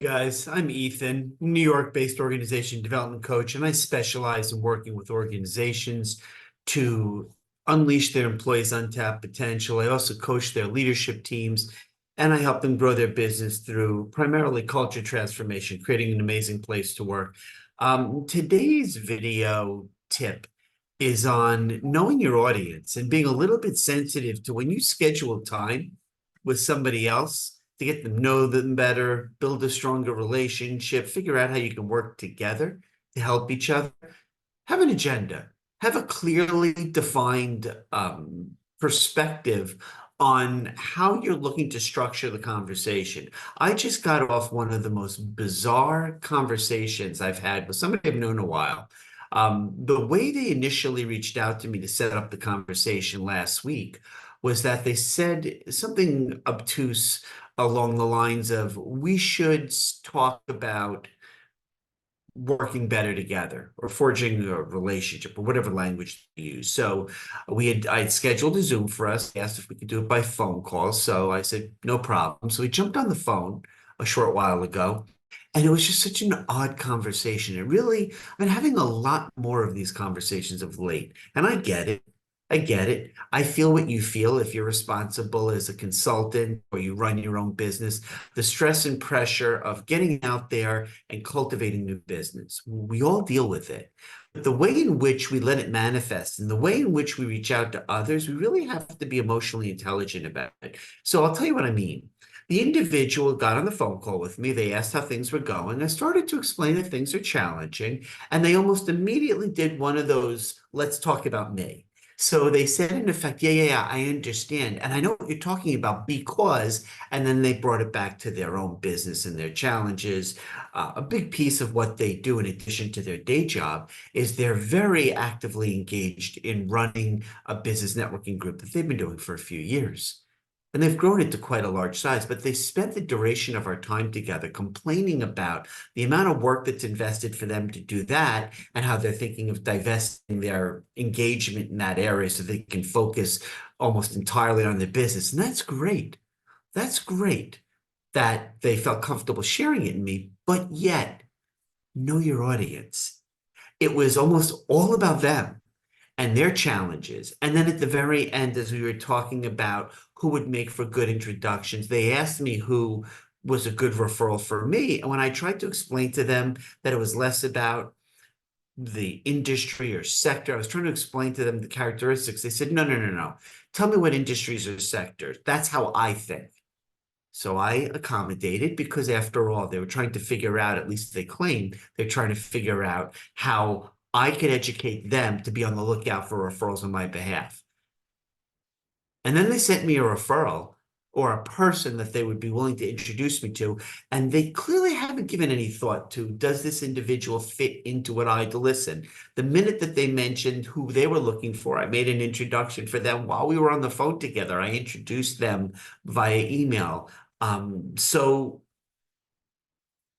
Guys, I'm Ethan, New York-based organization development coach, and I specialize in working with organizations to unleash their employees' untapped potential. I also coach their leadership teams, and I help them grow their business through primarily culture transformation, creating an amazing place to work. Today's video tip is on knowing your audience and being a little bit sensitive to when you schedule time with somebody else to get them know them better, build a stronger relationship, figure out how you can work together to help each other. Have an agenda, have a clearly defined perspective on how you're looking to structure the conversation. I just got off one of the most bizarre conversations I've had with somebody I've known a while. The way they initially reached out to me to set up the conversation last week was that they said something obtuse along the lines of, we should talk about working better together or forging a relationship or whatever language they use. So I had scheduled a Zoom for us, asked if we could do it by phone call. So I said, no problem. So we jumped on the phone a short while ago. And it was just such an odd conversation. I've been having a lot more of these conversations of late. And I get it. I get it. I feel what you feel if you're responsible as a consultant or you run your own business. The stress and pressure of getting out there and cultivating new business. We all deal with it. But the way in which we let it manifest and the way in which we reach out to others, we really have to be emotionally intelligent about it. So I'll tell you what I mean. The individual got on the phone call with me. They asked how things were going. I started to explain that things are challenging, and they almost immediately did one of those, let's talk about me. So they said, in effect, yeah, I understand. And I know what you're talking about because, and then they brought it back to their own business and their challenges. A big piece of what they do in addition to their day job is they're very actively engaged in running a business networking group that they've been doing for a few years. And they've grown it to quite a large size, but they spent the duration of our time together complaining about the amount of work that's invested for them to do that and how they're thinking of divesting their engagement in that area so they can focus almost entirely on their business. And that's great. That's great that they felt comfortable sharing it in me, but yet know your audience. It was almost all about them and their challenges. And then at the very end, as we were talking about who would make for good introductions, they asked me who was a good referral for me. And when I tried to explain to them that it was less about the industry or sector, I was trying to explain to them the characteristics. They said, no. Tell me what industries or sectors. That's how I think. So I accommodated because after all, they were trying to figure out, at least they claim, they're trying to figure out how I could educate them to be on the lookout for referrals on my behalf. And then they sent me a referral or a person that they would be willing to introduce me to. And they clearly haven't given any thought to, does this individual fit into what I'd listen? The minute that they mentioned who they were looking for, I made an introduction for them while we were on the phone together. I introduced them via email. So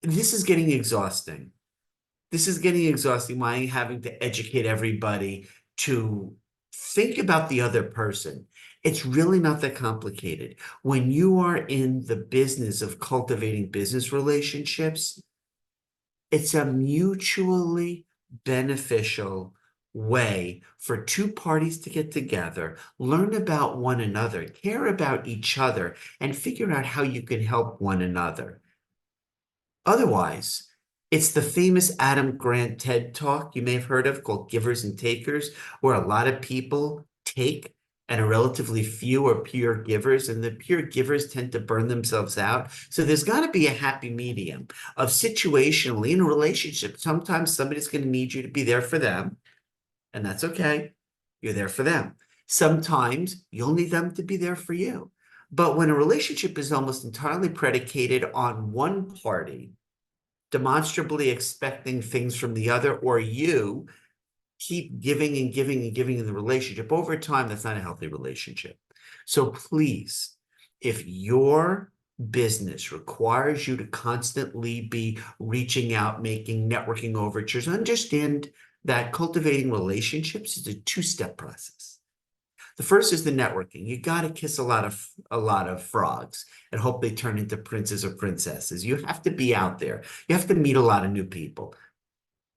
this is getting exhausting. This is getting exhausting, my having to educate everybody to think about the other person. It's really not that complicated. When you are in the business of cultivating business relationships, it's a mutually beneficial way for two parties to get together, learn about one another, care about each other, and figure out how you can help one another. Otherwise, it's the famous Adam Grant TED Talk you may have heard of called Givers and Takers, where a lot of people take and a relatively few are pure givers, and the pure givers tend to burn themselves out. So there's got to be a happy medium of situationally in a relationship. Sometimes somebody's going to need you to be there for them, and that's okay. You're there for them. Sometimes you'll need them to be there for you. But when a relationship is almost entirely predicated on one party demonstrably expecting things from the other, or you keep giving and giving and giving in the relationship over time, that's not a healthy relationship. So please, if your business requires you to constantly be reaching out, making networking overtures, understand that cultivating relationships is a two-step process. The first is the networking. You got to kiss a lot of frogs and hope they turn into princes or princesses. You have to be out there. You have to meet a lot of new people.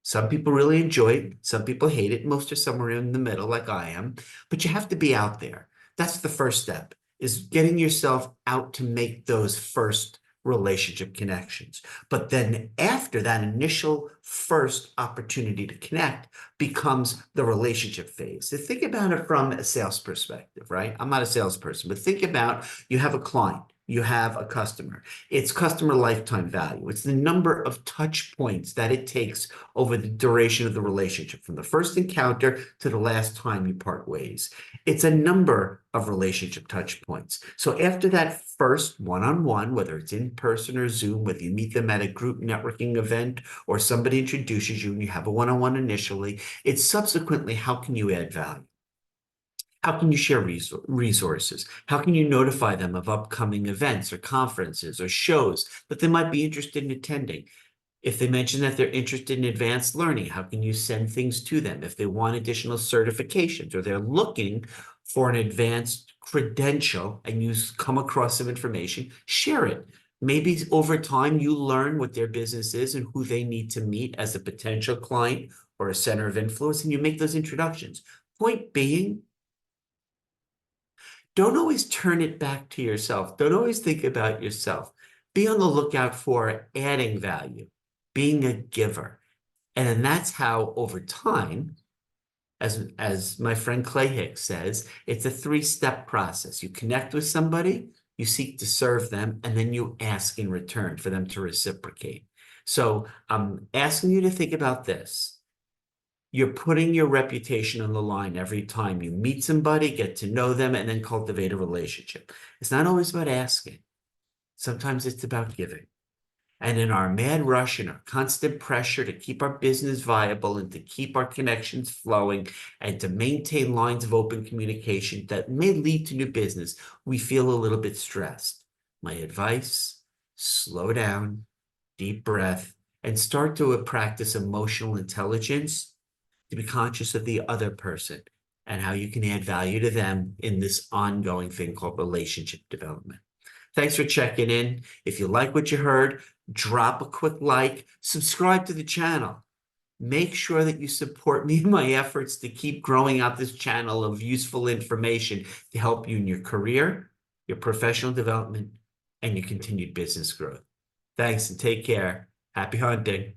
Some people really enjoy it. Some people hate it. Most are somewhere in the middle, like I am. But you have to be out there. That's the first step, is getting yourself out to make those first relationship connections. But then after that initial first opportunity to connect becomes the relationship phase. So think about it from a sales perspective, right? I'm not a salesperson, but think about you have a client, you have a customer. It's customer lifetime value. It's the number of touch points that it takes over the duration of the relationship, from the first encounter to the last time you part ways. It's a number of relationship touch points. So after that first one-on-one, whether it's in person or Zoom, whether you meet them at a group networking event or somebody introduces you and you have a one-on-one initially, it's subsequently, how can you add value? How can you share resources? How can you notify them of upcoming events or conferences or shows that they might be interested in attending? If they mention that they're interested in advanced learning, how can you send things to them? If they want additional certifications or they're looking for an advanced credential and you come across some information, share it. Maybe over time you learn what their business is and who they need to meet as a potential client or a center of influence, and you make those introductions. Point being, don't always turn it back to yourself. Don't always think about yourself. Be on the lookout for adding value, being a giver. And then that's how, over time, as my friend Clay Hicks says, it's a three-step process. You connect with somebody, you seek to serve them, and then you ask in return for them to reciprocate. So I'm asking you to think about this. You're putting your reputation on the line every time you meet somebody, get to know them, and then cultivate a relationship. It's not always about asking. Sometimes it's about giving. And in our mad rush and our constant pressure to keep our business viable and to keep our connections flowing and to maintain lines of open communication that may lead to new business, we feel a little bit stressed. My advice, slow down, deep breath, and start to practice emotional intelligence to be conscious of the other person and how you can add value to them in this ongoing thing called relationship development. Thanks for checking in. If you like what you heard, drop a quick like, subscribe to the channel. Make sure that you support me in my efforts to keep growing out this channel of useful information to help you in your career, your professional development, and your continued business growth. Thanks and take care. Happy hunting.